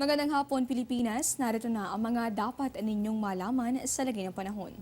Magandang hapon, Pilipinas. Narito na ang mga dapat ninyong malaman sa lagay ng panahon.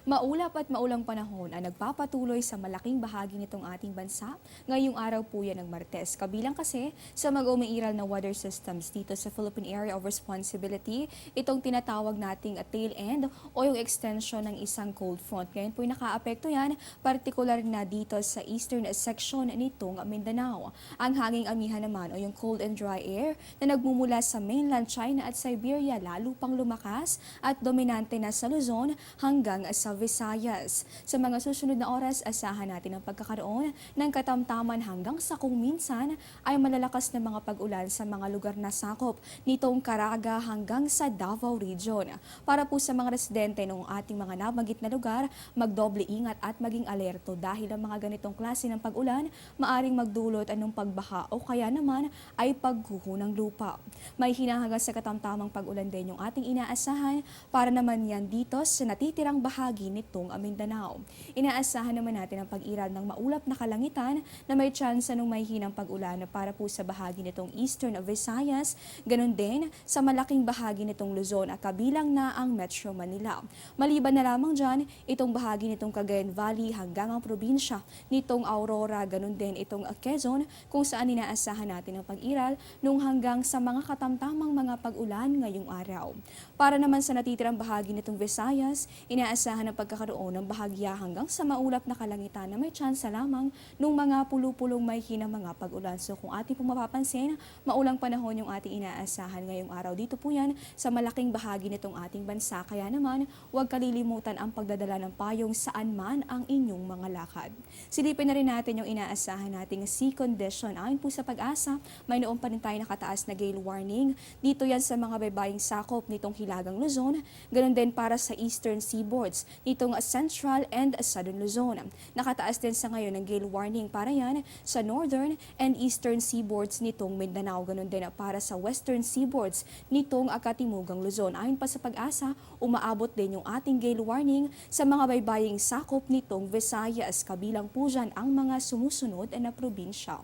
Maulap at maulang panahon ang nagpapatuloy sa malaking bahagi nitong ating bansa. Ngayong araw po yan ng Martes. Kabilang kasi sa mag-umiiral na weather systems dito sa Philippine Area of Responsibility, itong tinatawag nating tail end o yung extension ng isang cold front. Ngayon po nakaapekto yan, partikular na dito sa eastern section nitong Mindanao. Ang hanging amihan naman o yung cold and dry air na nagmumula sa mainland China at Siberia lalo pang lumakas at dominante na sa Luzon hanggang sa Visayas. Sa mga susunod na oras, asahan natin ang pagkakaroon ng katamtaman hanggang sa kung minsan ay malalakas na mga pag-ulan sa mga lugar na sakop nitong Caraga hanggang sa Davao Region. Para po sa mga residente ng ating mga nabanggit na lugar, magdoble ingat at maging alerto dahil ang mga ganitong klase ng pag-ulan maaring magdulot anong pagbaha o kaya naman ay pagguho ng lupa. May hinahanggang sa katamtamang pag-ulan din yung ating inaasahan para naman yan dito sa natitirang bahagi nitong Mindanao. Inaasahan naman natin ang pag-iral ng maulap na kalangitan na may tsansa ng may hinang pag-ulan para po sa bahagi nitong Eastern Visayas, ganun din sa malaking bahagi nitong Luzon at kabilang na ang Metro Manila. Maliban na lamang dyan, itong bahagi nitong Cagayan Valley hanggang ang probinsya nitong Aurora, ganun din itong Quezon kung saan inaasahan natin ang pag-iral nung hanggang sa mga katamtamang mga pag-ulan ngayong araw. Para naman sa natitirang bahagi nitong Visayas, inaasahan ang pagkakaroon ng bahagya hanggang sa maulap na kalangitan na may tsansa lamang nung mga pulupulong may hinang mga pag-ulan. So kung ating pong mapapansin, maulang panahon yung ating inaasahan ngayong araw. Dito po yan sa malaking bahagi nitong ating bansa. Kaya naman, huwag kalilimutan ang pagdadala ng payong saan man ang inyong mga lakad. Silipin na rin natin yung inaasahan nating sea condition. Ayon po sa Pag-asa, may noon pa rin tayo nakataas na gale warning. Dito yan sa mga baybaying sakop nitong Hilagang Luzon. Ganon din para sa eastern seaboards nitong Central and Southern Luzon. Nakataas din sa ngayon ng gale warning para yan sa northern and eastern seaboards nitong Mindanao. Ganon din para sa western seaboards nitong Katimugang Luzon. Ayon pa sa Pag-asa, umaabot din yung ating gale warning sa mga baybaying sakop nitong Visayas. Kabilang po dyan ang mga sumusunod na probinsya: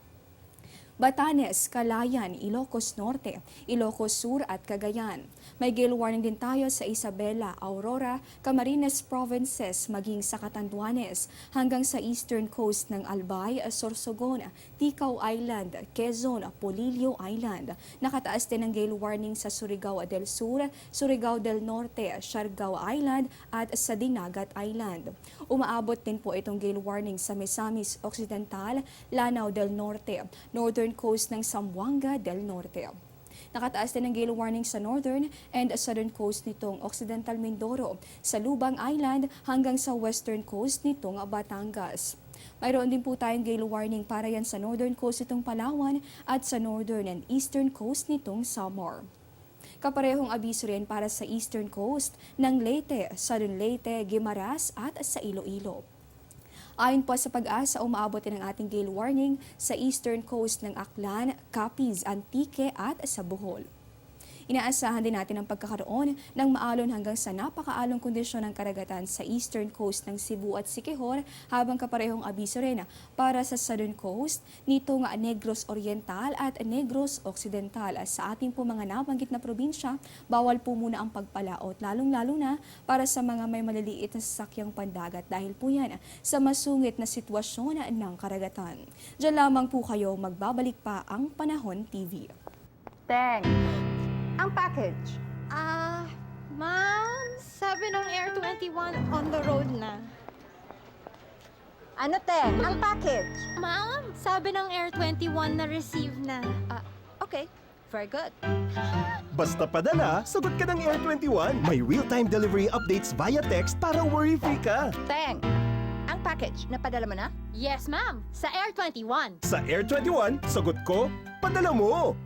Batanes, Calayan, Ilocos Norte, Ilocos Sur at Cagayan. May gale warning din tayo sa Isabela, Aurora, Camarines Provinces, maging sa Catanduanes, hanggang sa eastern coast ng Albay, Sorsogon, Ticao Island, Quezon, Polillo Island. Nakataas din ang gale warning sa Surigao del Sur, Surigao del Norte, Siargao Island at sa Dinagat Island. Umaabot din po itong gale warning sa Misamis Occidental, Lanao del Norte, northern coast ng Zamboanga del Norte. Nakataas din ang gale warning sa northern and southern coast nitong Occidental Mindoro, sa Lubang Island hanggang sa western coast nitong Batangas. Mayroon din po tayong gale warning para yan sa northern coast nitong Palawan at sa northern and eastern coast nitong Samar. Kaparehong abiso rin para sa eastern coast ng Leyte, southern Leyte, Guimaras at sa Iloilo. Ayon po sa Pag-asa, umaabot din ang ating gale warning sa eastern coast ng Aklan, Capiz, Antique at sa Bohol. Inaasahan din natin ang pagkakaroon ng maalon hanggang sa napakaalong kondisyon ng karagatan sa eastern coast ng Cebu at Siquijor, habang kaparehong abiso rin para sa southern coast nitong Negros Oriental at Negros Occidental. Sa ating po mga nabanggit na probinsya, bawal po muna ang pagpalaot, lalong-lalo na para sa mga may maliliit na sasakyang pandagat dahil po yan sa masungit na sitwasyon ng karagatan. Diyan lamang po kayo, magbabalik pa ang Panahon TV. Teng, ang package. Ma'am, sabi ng Air 21 on the road na. Ano, Teng? Ang package. Ma'am, sabi ng Air 21 na receive na. Okay, very good. Basta padala, sagot ka ng Air 21. May real-time delivery updates via text para worry-free ka. Teng, ang package, napadala mo na? Yes, ma'am, sa Air 21. Sa Air 21, sagot ko, padala mo.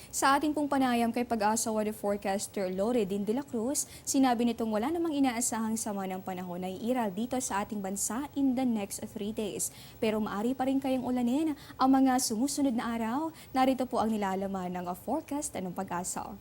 Sa ating pong panayam kay Pag-asa weather forecaster Loredin de la Cruz, sinabi nitong wala namang inaasahang sama ng panahon na iiral dito sa ating bansa in the next 3 days. Pero maari pa rin kayang ulanin ang mga sumusunod na araw. Narito po ang nilalaman ng forecast ng Pag-asa.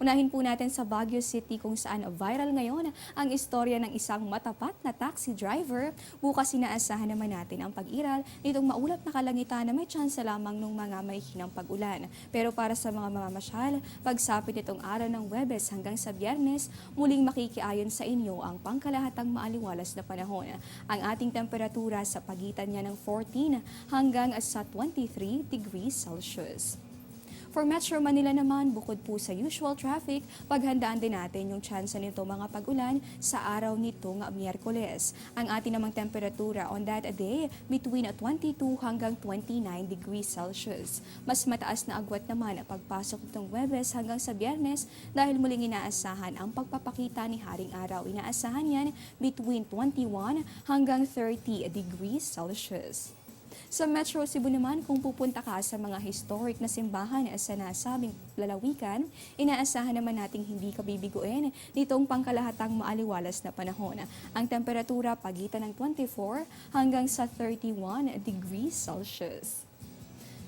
Unahin po natin sa Baguio City kung saan viral ngayon ang istorya ng isang matapat na taxi driver. Bukas inaasahan naman natin ang pag-iral nitong maulap na kalangitan na may tsansa lamang ng mga maihinang pag-ulan. Pero para sa mga mamamasyal, pagsapit itong araw ng Huwebes hanggang sa Biyernes, muling makikiayon sa inyo ang pangkalahatang maaliwalas na panahon. Ang ating temperatura sa pagitan niya ng 14 hanggang sa 23 degrees Celsius. For Metro Manila naman, bukod po sa usual traffic, paghandaan din natin yung tsansa nito mga pag-ulan sa araw nitong Miyerkules. Ang ating namang temperatura on that day between 22 hanggang 29 degrees Celsius. Mas mataas na agwat naman ang pagpasok nitong Huwebes hanggang sa Biyernes dahil muling inaasahan ang pagpapakita ni Haring Araw. Inaasahan yan between 21 hanggang 30 degrees Celsius. Sa Metro Cebu naman, kung pupunta ka sa mga historic na simbahan sa nasabing lalawigan, inaasahan naman nating hindi ka bibiguin nitong pangkalahatang maaliwalas na panahon. Ang temperatura pagitan ng 24 hanggang sa 31 degrees Celsius.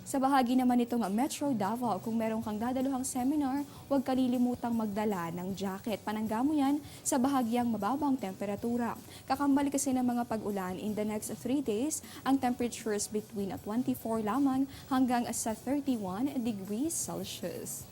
Sa bahagi naman nitong Metro Davao, kung meron kang dadaluhang seminar, huwag kalilimutang magdala ng jacket. Panangga mo yan sa bahagyang mababang temperatura. Kakambal kasi ng mga pag-ulan in the next 3 days, ang temperatures between 24 lamang hanggang sa 31 degrees Celsius.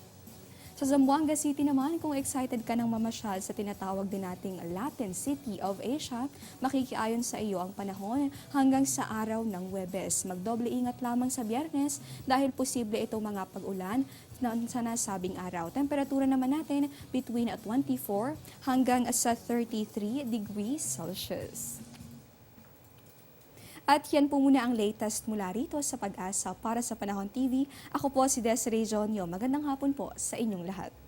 Sa Zamboanga City naman, kung excited ka ng mamasyal sa tinatawag din nating Latin City of Asia, makikiayon sa iyo ang panahon hanggang sa araw ng Huwebes. Magdoble ingat lamang sa Biyernes dahil posible itong mga pag-ulan sa nasabing araw. Temperatura naman natin between 24 hanggang sa 33 degrees Celsius. At yan po muna ang latest mula rito sa Pag-asa para sa Panahon TV. Ako po si Desiree Jonyo. Magandang hapon po sa inyong lahat.